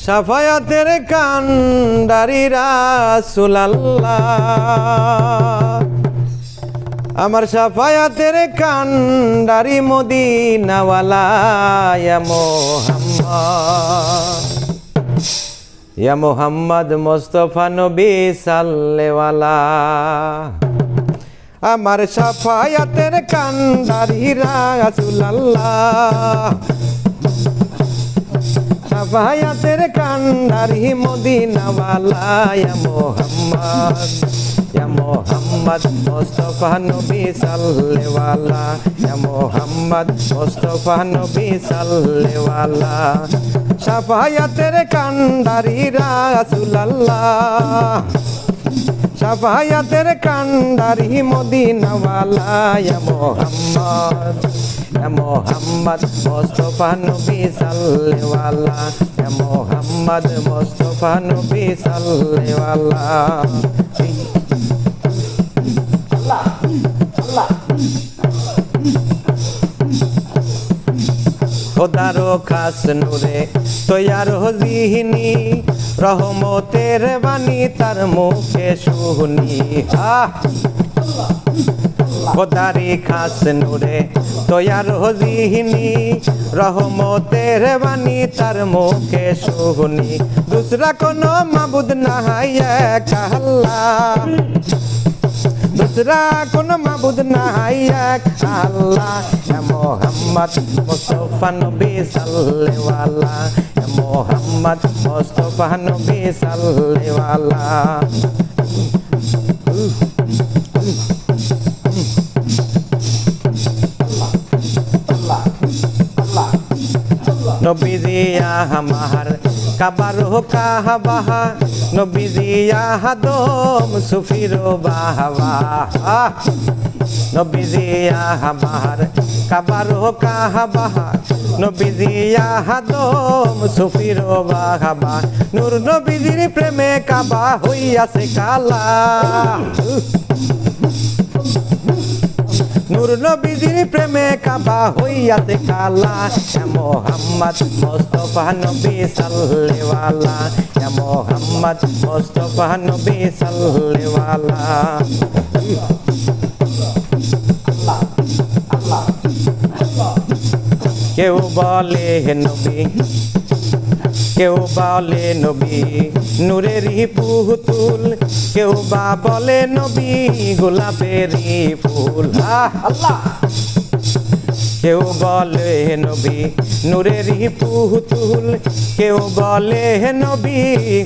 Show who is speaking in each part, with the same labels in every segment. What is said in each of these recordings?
Speaker 1: শাফায়াতের কান্ডারি রাসূলুল্লাহ, আমার শাফায়াতের কান্ডারি মদিনাওয়ালা ইয়া মুহাম্মদ, ইয়া মুহাম্মদ মুস্তাফা নবী সাল্লেওয়ালা। আমার শাফায়াতের কান্ডারি রাসূলুল্লাহ, শাফায়াতের কান্ডারি মদিনাওয়ালা ইয়া মুহাম্মদ, ইয়া মুহাম্মদ মুস্তাফা নবী সাল্লেওয়ালা, ইয়া মুহাম্মদ মুস্তাফা নবী সাল্লেওয়ালা। শাফায়াতের কান্ডারি রাসূলুল্লাহ, শাফায়াতের কান্ডারি মদিনাওয়ালা ইয়া মুহাম্মদ, ইয়া মুহাম্মদ মুস্তাফা নবী সাল্লেওয়ালা, ইয়া মুহাম্মদ মুস্তাফা নবী সাল্লেওয়ালা। খোদারো খাস নূরে তৈয়ার জিহিনী, রহমতের বাণী তার মুখে শুনি। খোদারি খাস নূরে তৈয়ার জিহিনী, রহমতের বাণী তার মুখে শুনি। দুসরা কোনো মাবুদ নাই এক আল্লাহ, দুসরা কোনো মাবুদ নাই এক আল্লাহ। ইয়া মুহাম্মদ মুস্তাফা নবী সাল্লেওয়ালা, ইয়া মুহাম্মদ মুস্তাফা নবী সাল্লেওয়ালা। নবীজি আমার কাবার হো কাহবাহা, নবীজি আদম সুফিরো বাহবা। নবীজি আমার কাবার হো কাহবাহা, নবীজি আদম সুফিরো বাহবা। নূর নবীজির প্রেমে কাবা হইয়াছে কালা, নূর নবীজির প্রেমে কাবা হইয়াছে কালা। ইয়া মুহাম্মদ মুস্তাফা নবী সাল্লেওয়ালা, ইয়া মুহাম্মদ মুস্তাফা নবী সাল্লেওয়ালা। কেউ বলে নবী, কেউ বলে নবী নূরেরই পুতুল, কেউ বা বলে নবী গোলাপেরই ফুল। আল্লাহ, কেউ বলে নবী নূরেরই পুতুল, কেউ বলে নবী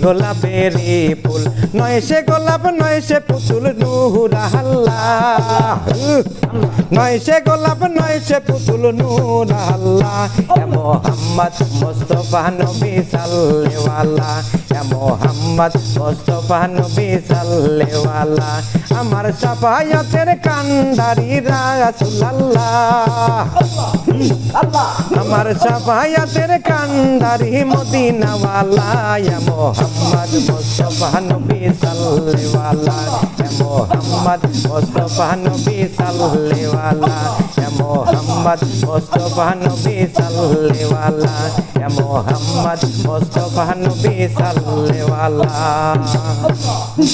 Speaker 1: গোলাপেরই ফুল। নয় সে গোলাপ নয় সে পুতুল নূর আল্লাহ, নয় সে গোলাপ নয় সে পুতুল নূর আল্লাহ। ইয়া মুহাম্মদ মুস্তাফা নবী সাল্লেওয়ালা, ইয়া মুহাম্মদ মুস্তাফা নবী সাল্লেওয়ালা। আমার শাফায়াতের কান্ডারি রাসূলুল্লাহ, আমার শাফায়াতের কান্ডারি মদিনাওয়ালা ইয়া মুহাম্মদ মুস্তাফা নবী সাল্লেওয়ালা, ইয়া মুহাম্মদ মুস্তাফা নবী সাল্লেওয়ালা, ইয়া মুহাম্মদ মুস্তাফা নবী সাল্লেওয়ালা, ইয়া মুহাম্মদ মুস্তাফা নবী সাল্লেওয়ালা।